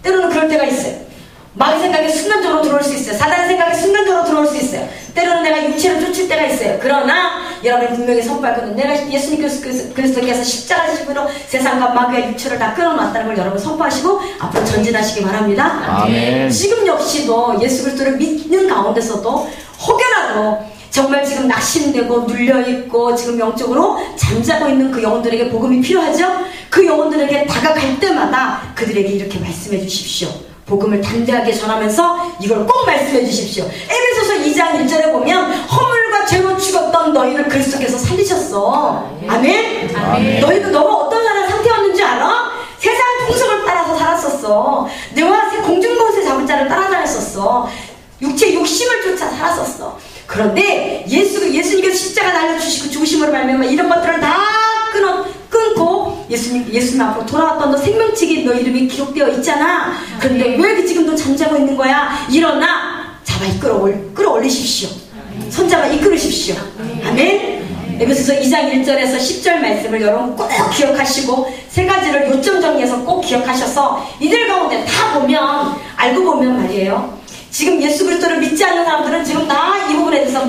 때로는 그럴 때가 있어요. 마귀 생각에 순간적으로 들어올 수 있어요. 사단의 생각에 순간적으로 들어올 수 있어요. 때로는 내가 육체를 쫓을 때가 있어요. 그러나 여러분이 분명히 선포하거든요. 내가 예수님 그리스도께서 십자가 지심으로 세상과 마귀와 육체를 다 끊어놨다는 걸 여러분 선포하시고 앞으로 전진하시기 바랍니다. 아멘. 지금 역시도 예수 그리스도를 믿는 가운데서도 혹여라도 정말 지금 낙심되고 눌려있고 지금 영적으로 잠자고 있는 그 영혼들에게 복음이 필요하죠? 그 영혼들에게 다가갈 때마다 그들에게 이렇게 말씀해 주십시오. 복음을 담대하게 전하면서 이걸 꼭 말씀해 주십시오. 에베소서 2장 1절에 보면 허물과 죄로 죽었던 너희를 그리스도께서 살리셨어. 아멘? 아멘. 너희도 너가 어떤 상태였는지 알아? 세상 풍속을 따라서 살았었어. 내와 공중보세 잡은 자를 따라다녔었어. 육체 욕심을 쫓아 살았었어. 그런데 예수님께서 십자가 날려주시고 죽으심으로 말미암아 이런 것들을 다 끊고 예수님 앞으로 돌아왔던 너 생명책에 너 이름이 기록되어 있잖아. 그런데 왜 지금도 잠자고 있는 거야? 일어나 잡아 끌어올리십시오. 손잡아 이끌으십시오. 아멘. 에베소서 2장 1절에서 10절 말씀을 여러분 꼭 기억하시고 세 가지를 요점 정리해서 꼭 기억하셔서 이들 가운데 다 보면 알고 보면 말이에요. 지금 예수 그리스도를 믿지 않는 사람들은 지금 다 이 부분에 대해서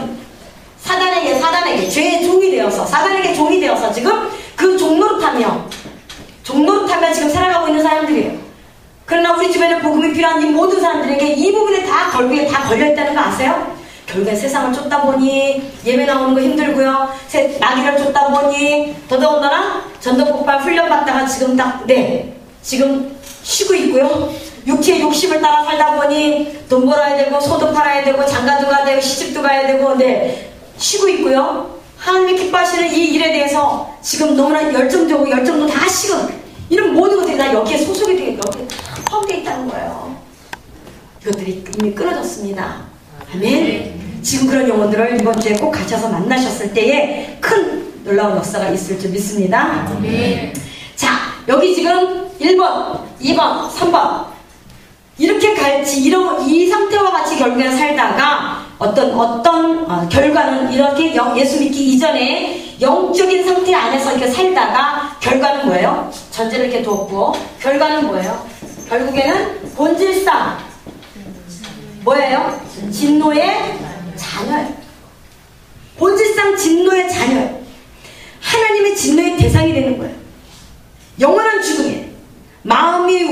사단에게 죄의 종이 되어서 사단에게 종이 되어서 지금 그 종노릇하며 지금 살아가고 있는 사람들이에요. 그러나 우리 주변에 복음이 필요한 이 모든 사람들에게 이 부분에 다 결국에 다 걸려있다는 거 아세요? 결국엔 세상을 쫓다 보니 예배 나오는 거 힘들고요. 마귀를 쫓다 보니 더더군다나 전도폭발 훈련받다가 지금 지금 쉬고 있고요. 육체의 욕심을 따라 살다 보니 돈 벌어야 되고 소도 팔아야 되고 장가도 가야 되고 시집도 가야 되고 쉬고 있고요. 하나님이 기뻐하시는 이 일에 대해서 지금 너무나 열정도 다 식은 이런 모든 것들이 다 여기에 소속이 되어 여기에 포함되어 있다는 거예요. 이것들이 이미 끊어졌습니다. 아멘. 지금 그런 영혼들을 이번 주에 꼭 가셔서 만나셨을 때에 큰 놀라운 역사가 있을 줄 믿습니다. 아멘. 자, 여기 지금 1번, 2번, 3번 이렇게 이 상태와 같이 결국에 살다가 결과는 이렇게 예수 믿기 이전에 영적인 상태 안에서 이렇게 살다가 결과는 뭐예요? 전제를 이렇게 두었고 결과는 뭐예요? 결국에는 본질상 뭐예요? 진노의 자녀예요. 본질상 진노의 자녀예요. 하나님의 진노의 대상이 되는 거예요. 영원한 죽음이에요.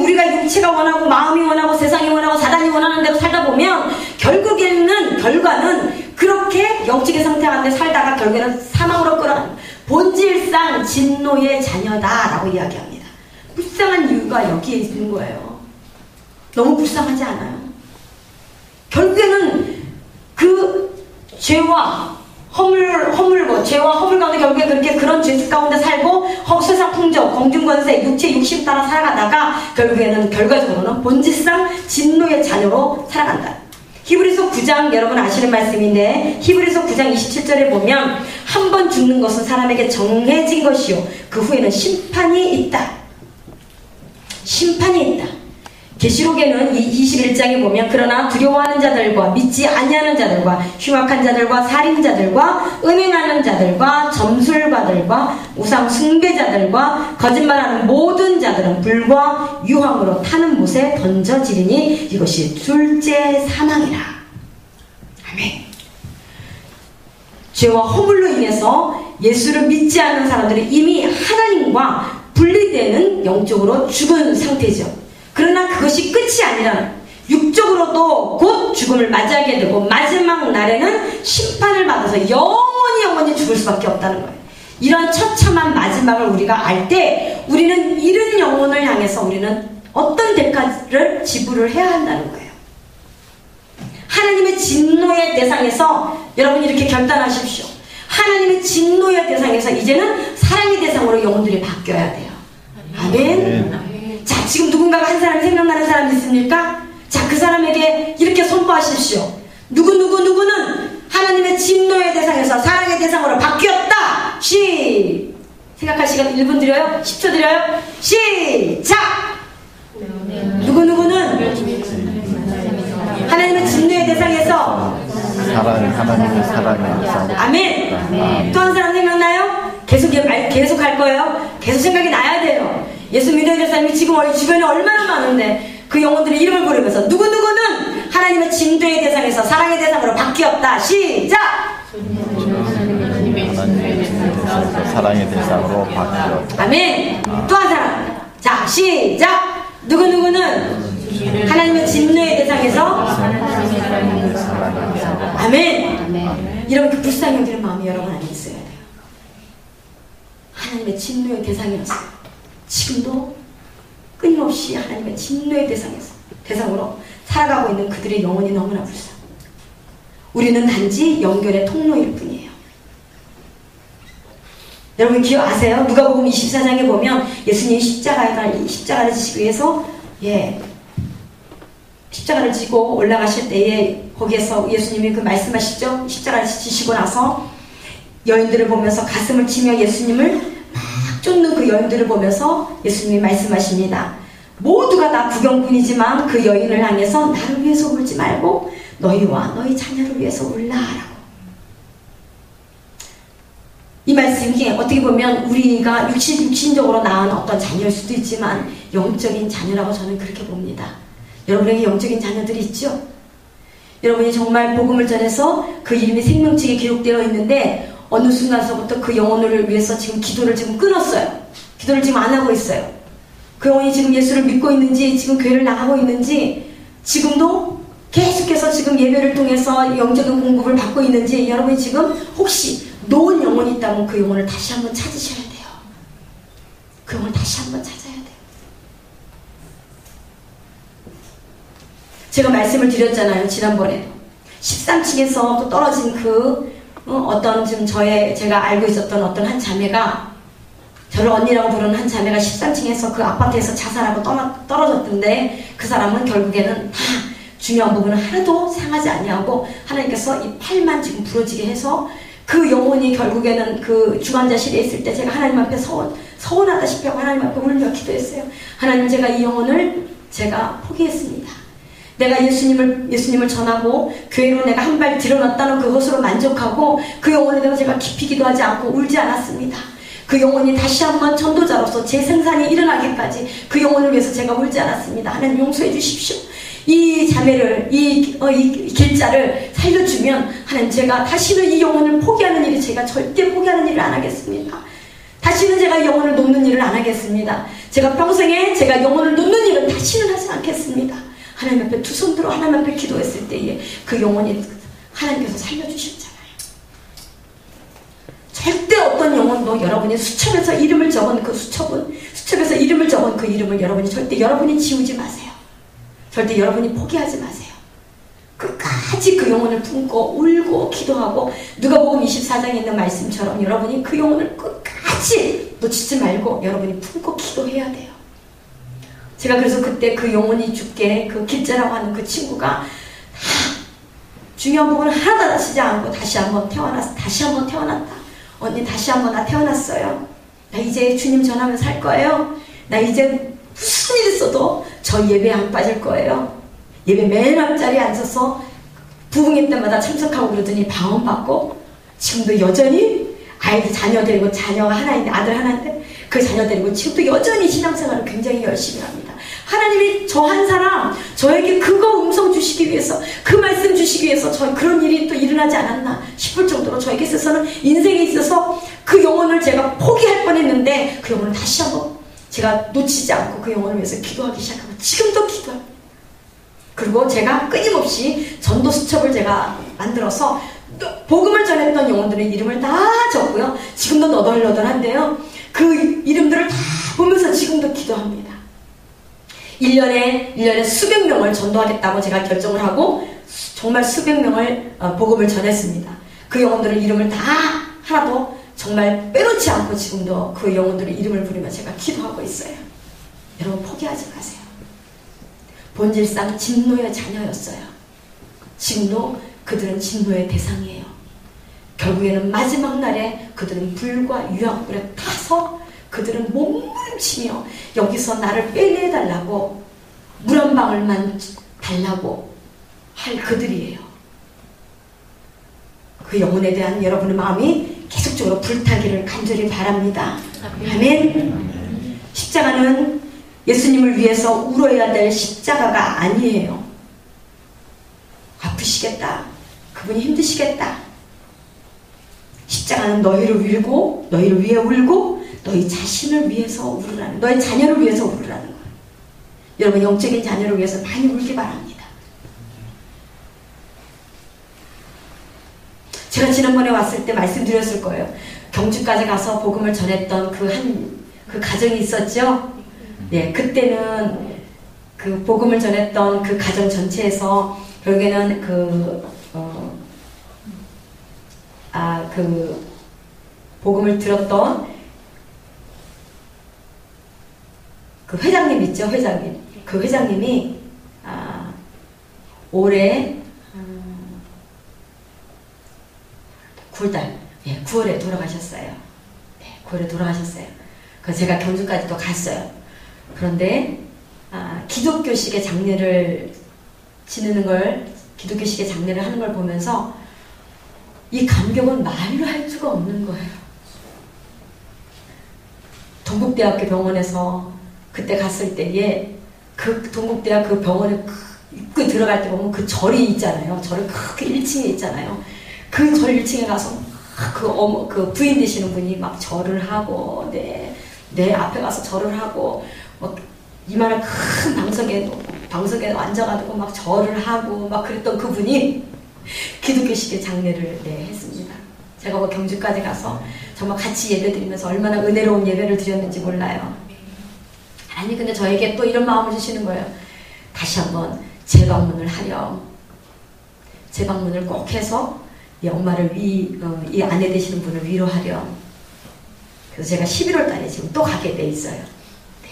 우리가 육체가 원하고 마음이 원하고 세상이 원하고 사단이 원하는 대로 살다 보면 결과는 그렇게 영적인 상태 가운데 살다가 결국에는 사망으로 끌어가는 본질상 진노의 자녀다라고 이야기합니다. 불쌍한 이유가 여기에 있는 거예요. 너무 불쌍하지 않아요? 결국에는 그 죄와 허물 가운데 결국에 그런 죄 가운데 살고 세상 풍조, 공중권세, 육체 욕심 따라 살아가다가 결과적으로는 본질상 진노의 자녀로 살아간다. 히브리서 9장 여러분 아시는 말씀인데 히브리서 9장 27절에 보면 한 번 죽는 것은 사람에게 정해진 것이요 그 후에는 심판이 있다. 계시록에는 21장에 보면 그러나 두려워하는 자들과 믿지 아니하는 자들과 흉악한 자들과 살인자들과 음행하는 자들과 점술가들과 우상 숭배자들과 거짓말하는 모든 자들은 불과 유황으로 타는 못에 던져지리니 이것이 둘째 사망이라. 아멘. 죄와 허물로 인해서 예수를 믿지 않는 사람들은 이미 하나님과 분리되는 영적으로 죽은 상태죠. 그러나 그것이 끝이 아니라 육적으로도 곧 죽음을 맞이하게 되고 마지막 날에는 심판을 받아서 영원히 죽을 수밖에 없다는 거예요. 이런 처참한 마지막을 우리가 알 때 우리는 이런 영혼을 향해서 우리는 어떤 대가를 지불을 해야 한다는 거예요. 하나님의 진노의 대상에서 여러분 이렇게 결단하십시오. 하나님의 진노의 대상에서 이제는 사랑의 대상으로 영혼들이 바뀌어야 돼요. 아멘. 자, 지금 누군가가 한 사람이 생각나는 사람이 있습니까? 자, 그 사람에게 이렇게 선포하십시오. 누구는 하나님의 진노의 대상에서 사랑의 대상으로 바뀌었다. 생각할 시간 1분 드려요? 10초 드려요? 시작! 누구는 하나님의 진노의 대상에서 하나님의 사랑의 대상. 아멘. 또 한 사람 생각나요? 계속 할 거예요. 계속 생각이 나야 돼요. 예수 믿어야 될 사람이 지금 주변에 얼마나 많은데 그 영혼들의 이름을 부르면서 누구누구는 하나님의 진도의 대상에서 사랑의 대상으로 바뀌었다. 시작! 하나님의 대상에서 사랑의 대상으로 바뀌었다. 아멘. 또 한 사람. 자, 시작! 누구누구는 하나님의 진노의 대상에서 아멘. 여러분 그 불쌍히 여기는 마음이 여러분 안에 있어야 돼요. 하나님의 진노의 대상이었어요. 지금도 끊임없이 하나님의 진노의 대상으로 살아가고 있는 그들의 영혼이 너무나 불쌍해요. 우리는 단지 연결의 통로일 뿐이에요. 여러분 기억하세요? 누가복음 24장에 보면 예수님이 십자가를 지시기 위해서 십자가를 지고 올라가실 때에 거기에서 예수님이 그 말씀하시죠? 십자가를 지시고 나서 여인들을 보면서 가슴을 치며 예수님을 막 쫓는 그 여인들을 보면서 예수님이 말씀하십니다. 모두가 다 구경꾼이지만 그 여인을 향해서 나를 위해서 울지 말고 너희와 너희 자녀를 위해서 울라라고. 이 말씀이 어떻게 보면 우리가 육신적으로 낳은 어떤 자녀일 수도 있지만 영적인 자녀라고 저는 그렇게 봅니다. 여러분에게 영적인 자녀들이 있죠? 여러분이 정말 복음을 전해서 그 이름이 생명책에 기록되어 있는데 어느 순간서부터 그 영혼을 위해서 지금 기도를 지금 끊었어요. 기도를 지금 안 하고 있어요. 그 영혼이 지금 예수를 믿고 있는지 지금 교회를 나가고 있는지 지금도 계속해서 지금 예배를 통해서 영적인 공급을 받고 있는지 여러분이 지금 혹시 놓은 영혼이 있다면 그 영혼을 다시 한번 찾으셔야 돼요. 그 영혼을 다시 한번 찾아야 돼요. 제가 말씀을 드렸잖아요. 지난번에 13층에서 떨어진 어떤 지금 제가 알고 있었던 어떤 한 자매가 저를 언니라고 부르는 한 자매가 13층에서 그 아파트에서 자살하고 떨어졌던데 그 사람은 결국에는 다 중요한 부분은 하나도 상하지 아니하고 하나님께서 이 팔만 지금 부러지게 해서 그 영혼이 결국에는 그 중환자실에 있을 때 제가 하나님 앞에 서운하다시피 하고 하나님 앞에 울며 기도했어요. 하나님 제가 이 영혼을 제가 포기했습니다. 내가 예수님을 전하고 교회로 내가 한 발 들어놨다는 그것으로 만족하고 그 영혼에 대해서 제가 깊이 기도하지 않고 울지 않았습니다. 그 영혼이 다시 한번 전도자로서 재생산이 일어나기까지 그 영혼을 위해서 제가 울지 않았습니다. 하나님 용서해 주십시오. 이 자매를 이 길자를 살려주면 하나님 제가 다시는 이 영혼을 포기하는 일이 제가 절대 포기하는 일을 안 하겠습니다. 다시는 제가 이 영혼을 놓는 일을 안 하겠습니다. 제가 평생에 제가 영혼을 놓는 일은 다시는 하지 않겠습니다. 하나님 앞에 두 손 들어 하나님 앞에 기도했을 때에 그 영혼이 하나님께서 살려주셨잖아요. 절대 어떤 영혼도 여러분이 수첩에서 이름을 적은 그 수첩에서 이름을 적은 그 이름을 여러분이 절대 여러분이 지우지 마세요. 절대 여러분이 포기하지 마세요. 끝까지 그 영혼을 품고 울고 기도하고 누가복음 24장에 있는 말씀처럼 여러분이 그 영혼을 끝까지 놓치지 말고 여러분이 품고 기도해야 돼요. 제가 그래서 그때 그 영혼이 죽게 그 길자라고 하는 그 친구가 중요한 부분을 하나도 다치지 않고 다시 한번 태어났다. 언니 다시 한번 나 태어났어요. 나 이제 주님 전하면 살 거예요. 나 이제 무슨 일 있어도 저 예배에 안 빠질 거예요. 예배 맨 앞자리에 앉아서 부흥회 때마다 참석하고 그러더니 방언받고 지금도 여전히 자녀 데리고 자녀가 하나 있는데 아들 하나인데 그 자녀 데리고 지금도 여전히 신앙생활을 굉장히 열심히 합니다. 하나님이 저 한 사람 저에게 그거 음성 주시기 위해서 그 말씀 주시기 위해서 저 그런 일이 또 일어나지 않았나 싶을 정도로 저에게 있어서는 인생에 있어서 그 영혼을 제가 포기할 뻔했는데 그 영혼을 다시 한번 제가 놓치지 않고 그 영혼을 위해서 기도하기 시작하고 지금도 기도합니다. 그리고 제가 끊임없이 전도 수첩을 제가 만들어서 복음을 전했던 영혼들의 이름을 다 적고요. 지금도 너덜너덜한데요. 그 이름들을 다 보면서 지금도 기도합니다. 1년에 수백 명을 전도하겠다고 제가 결정을 하고 정말 수백 명을 복음을 전했습니다. 그 영혼들의 이름을 다 하나도 정말 빼놓지 않고 지금도 그 영혼들의 이름을 부르며 제가 기도하고 있어요. 여러분 포기하지 마세요. 본질상 진노의 자녀였어요. 지금도 그들은 진노의 대상이에요. 결국에는 마지막 날에 그들은 불과 유황불에 타서 그들은 몸부림치며 여기서 나를 빼내달라고 물 한 방울만 달라고 할 그들이에요. 그 영혼에 대한 여러분의 마음이 계속적으로 불타기를 간절히 바랍니다. 아멘. 십자가는 예수님을 위해서 울어야 될 십자가가 아니에요. 아프시겠다. 그분이 힘드시겠다. 십자가는 너희를 위고 너희를 위해 울고 너희 자신을 위해서 울으라는, 너희 자녀를 위해서 울으라는 거예요. 여러분 영적인 자녀를 위해서 많이 울기 바랍니다. 제가 지난번에 왔을 때 말씀드렸을 거예요. 경주까지 가서 복음을 전했던 그 가정이 있었죠. 네, 그때는 그 복음을 전했던 그 가정 전체에서 결국에는 그 복음을 들었던 그 회장님 있죠, 회장님. 그 회장님이 올해 9월에 돌아가셨어요. 네, 9월에 돌아가셨어요. 그래서 제가 경주까지 또 갔어요. 그런데 기독교식의 장례를 지내는 걸, 기독교식의 장례를 하는 걸 보면서 이 감격은 말로 할 수가 없는 거예요. 동국대학교 병원에서 그때 갔을 때에 그 동국대학 그 병원에 입구 들어갈 때 보면 그 절이 있잖아요. 절이 크게 1층에 있잖아요. 그 절 1층에 가서 그 부인 되시는 분이 막 절을 하고 내 앞에 가서 절을 하고 막 이만한 큰 방석에 앉아가지고 막 절을 하고 막 그랬던 그분이 기독교식의 장례를 했습니다. 제가 뭐 경주까지 가서 정말 같이 예배드리면서 얼마나 은혜로운 예배를 드렸는지 몰라요. 하나님 근데 저에게 또 이런 마음을 주시는 거예요. 다시 한번 재방문을 하렴. 재방문을 꼭 해서 이 엄마를 이 아내 되시는 분을 위로하렴. 그래서 제가 11월 달에 지금 또 가게 돼 있어요. 네.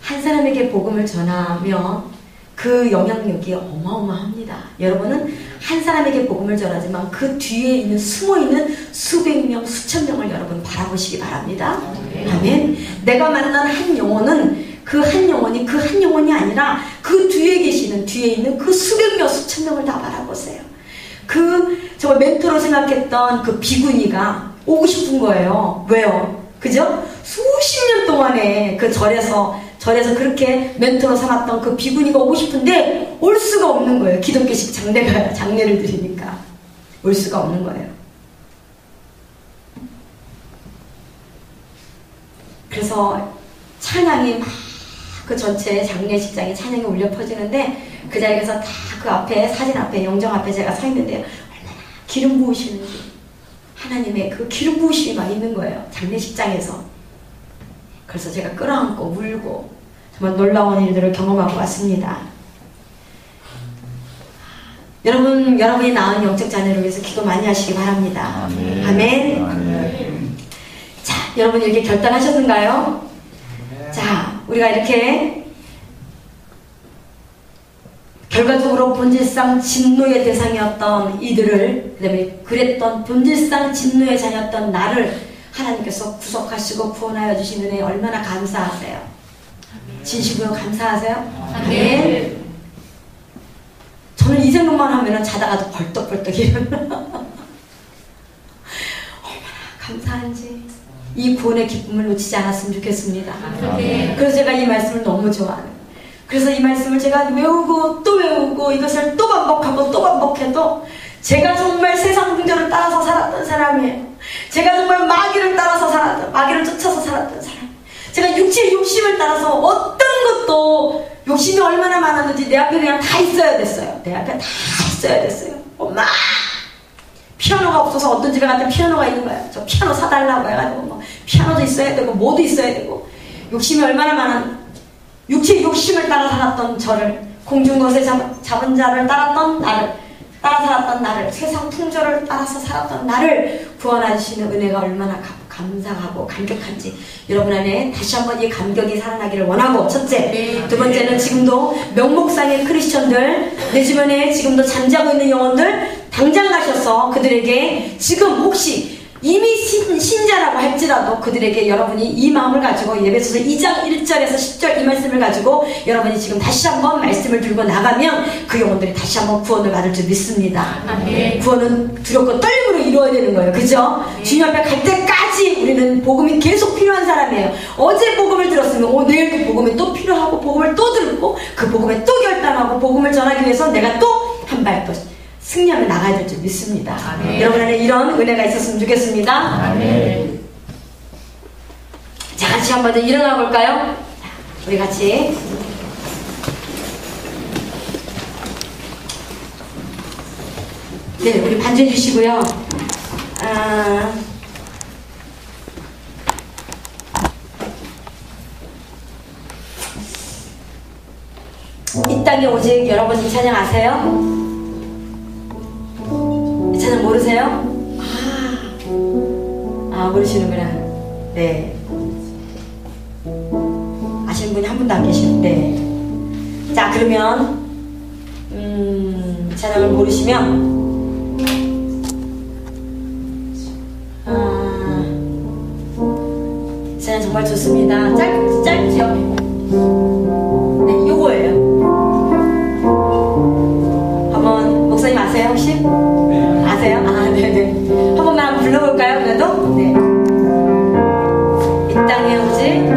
한 사람에게 복음을 전하면 그 영향력이 어마어마합니다. 여러분은 한 사람에게 복음을 전하지만 그 뒤에 있는 숨어있는 수백 명, 수천 명을 여러분 바라보시기 바랍니다. 아멘. 내가 만난 한 영혼은 그 한 영혼이 아니라 그 뒤에 있는 그 수백 명, 수천 명을 다 바라보세요. 정말 멘토로 생각했던 그 비구니가 오고 싶은 거예요. 왜요? 그죠? 수십 년 동안에 그 절에서 그렇게 멘토로 삼았던 그 비구니가 오고 싶은데 올 수가 없는 거예요. 기독교식 장례를 드리니까 올 수가 없는 거예요. 그래서 찬양이 막 그 전체 장례식장에 찬양이 울려 퍼지는데 그 자리에서 다 그 앞에 사진 앞에 영정 앞에 제가 서 있는데요. 얼마나 기름 부으시는지 하나님의 그 기름 부으심이 막 있는 거예요. 장례식장에서. 그래서 제가 끌어안고 울고 정말 놀라운 일들을 경험하고 왔습니다. 여러분이 낳은 영적 자녀를 위해서 기도 많이 하시기 바랍니다. 아멘. 아멘. 아멘. 자, 여러분 이렇게 결단하셨는가요? 자, 우리가 이렇게 결과적으로 본질상 진노의 대상이었던 이들을, 그 다음에 그랬던 본질상 진노의 자녀였던 나를 하나님께서 구속하시고 구원하여 주신 은혜에 얼마나 감사하세요? 진심으로 감사하세요? 아멘. 저는 이 생각만 하면 자다가도 벌떡벌떡 일어나. 얼마나 감사한지 이 구원의 기쁨을 놓치지 않았으면 좋겠습니다. 아멘. 그래서 제가 이 말씀을 너무 좋아해요. 그래서 이 말씀을 제가 외우고 또 외우고 이것을 또 반복하고 또 반복해도 제가 정말 세상 풍조를 따라서 살았던 사람이에요. 제가 정말 마귀를 쫓아서 살았던 사람. 제가 육체의 욕심을 따라서 어떤 것도 욕심이 얼마나 많았는지 내 앞에 그냥 다 있어야 됐어요. 내 앞에 다 있어야 됐어요. 엄마! 피아노가 없어서 어떤 집에 갔더니 피아노가 있는 거예요. 저 피아노 사달라고 해가지고 뭐 피아노도 있어야 되고 뭐도 있어야 되고 욕심이 얼마나 많은 육체의 욕심을 따라 살았던 저를, 공중것에 잡은 자를 따라 살았던 나를, 세상 풍조를 따라서 살았던 나를 구원하시는 은혜가 얼마나 감사하고 감격한지 여러분 안에 다시 한번 이 감격이 살아나기를 원하고, 첫째, 두 번째는 지금도 명목상의 크리스천들, 내 주변에 지금도 잠자고 있는 영혼들 당장 가셔서 그들에게 지금 혹시 이미 신자라고 할지라도 그들에게 여러분이 이 마음을 가지고 에베소서 2장 1절에서 10절 이 말씀을 가지고 여러분이 지금 다시 한번 말씀을 들고 나가면 그 영혼들이 다시 한번 구원을 받을 줄 믿습니다. 아멘. 구원은 두렵고 떨림으로 이루어야 되는 거예요. 그죠? 주님 앞에 갈 때까지 우리는 복음이 계속 필요한 사람이에요. 어제 복음을 들었으면 내일 그 복음이 또 필요하고 복음을 또 듣고 그 복음에 또 결단하고 복음을 전하기 위해서 내가 또 한 발 더 승리하며 나가야 될 줄 믿습니다. 아멘. 여러분 안에 이런 은혜가 있었으면 좋겠습니다. 아멘. 자, 같이 한번 더 일어나 볼까요? 우리 같이. 네, 우리 반주해 주시고요. 이 땅에 오직 여러분 이 찬양 아세요? 이 찬양 모르세요? 모르시는구나. 네. 아시는 분이 한 분도 안 계시는데. 자, 그러면 찬양을 모르시면 찬양 정말 좋습니다. 짧죠? 네, 요거예요. 한번 목사님 아세요 혹시? 네. 아세요? 네네. 한 번만 한번 불러볼까요? 그래도? 네. 이 땅에 오직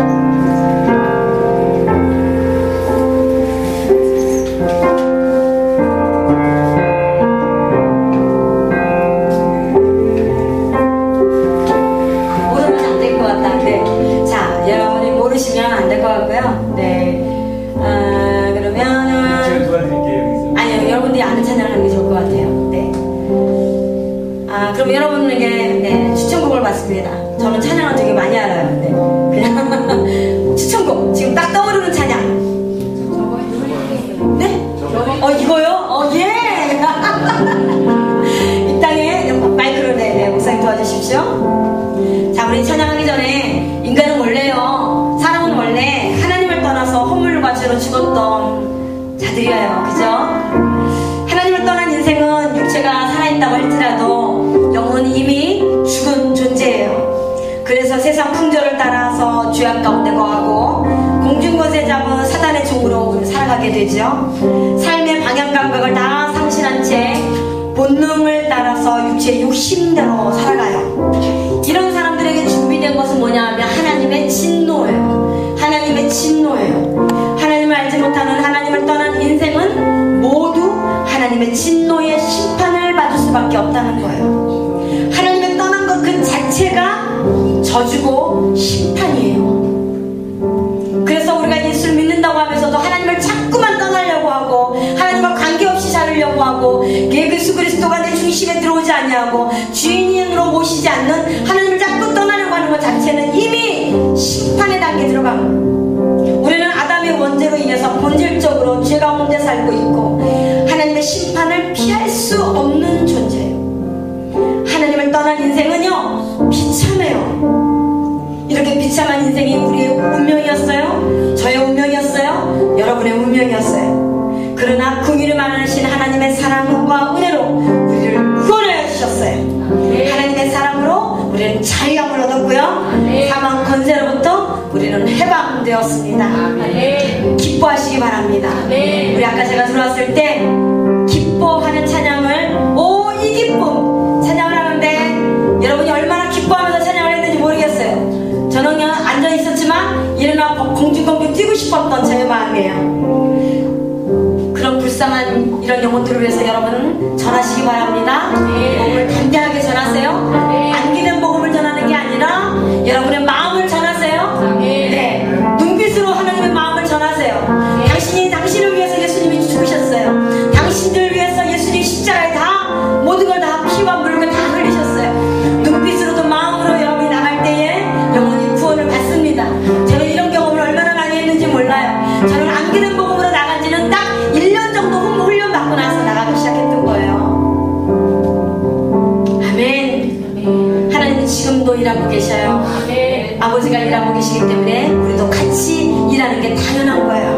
그럼 여러분에게 추천곡을 받습니다. 저는 찬양을 되게 많이 알아요. 그냥 추천곡 지금 딱 떠오르는 찬양. 네? 이거요? 예. 이 땅에 마이크로 목사님 도와주십시오. 자, 우리 찬양하기 전에 인간은 원래요, 사람은 원래 하나님을 떠나서 허물과 죄로 죽었던 자들이에요. 그죠? 하나님을 떠난 인생은 육체가 살아있다고 할지라도 영혼은 이미 죽은 존재예요. 그래서 세상 풍조를 따라서 죄악 가운데 거하고 공중것에 잡은 사단의 종으로 살아가게 되죠. 삶의 방향 감각을 다 상실한 채 본능을 따라서 육체의 욕심대로 살아가요. 이런 사람들에게 준비된 것은 뭐냐 하면 하나님의 진노예요. 하나님의 진노예요. 하나님을 알지 못하는, 하나님을 떠난 인생은 모두 하나님의 진노의 심판을 받을 수밖에 없다는 거예요. 하나님을 떠난 것 그 자체가 저주고 심판이에요. 그래서 우리가 예수를 믿는다고 하면서도 하나님을 자꾸만 떠나려고 하고 하나님과 관계없이 살으려고 하고 예수 그리스도가 내 중심에 들어오지 않냐고 주인으로 모시지 않는 하나님을 자꾸 떠나려고 하는 것 자체는 이미 심판의 단계에 들어가고, 우리는 아담의 원죄로 인해서 본질적으로 죄 가운데 살고 있고 하나님의 심판을 피할 수 없는 존재예요. 하나님을 떠난 인생은요 비참해요. 이렇게 비참한 인생이 우리의 운명이었어요. 저의 운명이었어요. 여러분의 운명이었어요. 그러나 긍휼이 많으신 하나님의 사랑과 은혜로 우리를 구원하여 주셨어요. 하나님의 사랑으로 우리는 자유함을 얻었고요, 사망 권세로부터 우리는 해방되었습니다. 기뻐하시기 바랍니다. 우리 아까 제가 들어왔을 때 기뻐하는 찬양을, 이 기쁨 찬양을 하는데 여러분이 얼마나 기뻐하면서 찬양을 했는지 모르겠어요. 저는 그냥 앉아있었지만 일어나 공중공중 뛰고 싶었던 제 마음이에요. 그런 불쌍한 이런 영혼들을 위해서 여러분은 전하시기 바랍니다. 복음을 담대하게 전하세요. 안기된 복음을 전하는 게 아니라 여러분의 마음을 전하세요. 네, 눈빛으로 하나님의 마음을 전하세요. 당신이 당신을 위해서 예수님이 죽으셨어요. 당신들을 위해서 예수님이 십자가에 다 모든 걸 다 피와 물과 다 흘리셨어요. 눈빛으로도 마음으로 여러분이 나갈 때에 영혼이 구원을 받습니다. 저는 이런 경험을 얼마나 많이 했는지 몰라요. 저는 안기된 복음으로 나간 지는 딱 1년 정도 훈련 받고 나서 나가기 시작했던 거예요. 아멘. 하나님은 지금도 일하고 계셔요. 아버지가 일하고 계시기 때문에 우리도 같이 일하는 게 당연한 거예요.